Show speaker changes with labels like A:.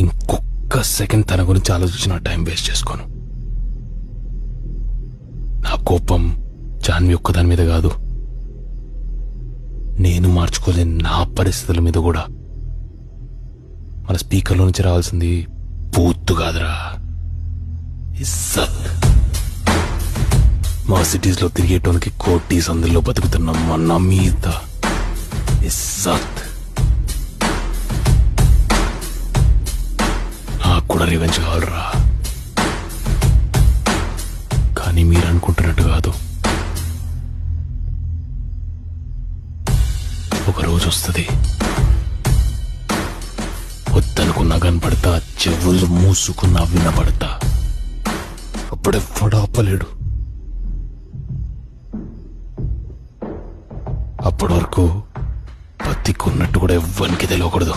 A: ఇంకొక సెకండ్ తన గురించి ఆలోచించి నా టైం వేస్ట్ చేసుకోను. నా కోపం జాన్వి ఒక్కదాని మీద కాదు, నేను మార్చుకోలేని నా పరిస్థితుల మీద కూడా. మన స్పీకర్లో నుంచి రావాల్సింది పూత్తు కాదురా, ఇజ్జత్. మా సిటీస్ లో తిరిగేటోనికి కోటి సందుల్లో బతుకుతున్నాం మన మీద ఇజ్జత్. నాకు కూడా రివెంజ్ కావాలరా, కానీ మీరు అనుకుంటున్నట్టు కాదు. ఒక రోజు వస్తుంది, వద్దనుకున్నా కనపడతా, చెవులు మూసుకున్నా వినపడతా. అప్పుడెవ్వడు ఆపలేడు. అప్పటి వరకు బతికున్నట్టు కూడా ఎవ్వరికి తెలియకూడదు.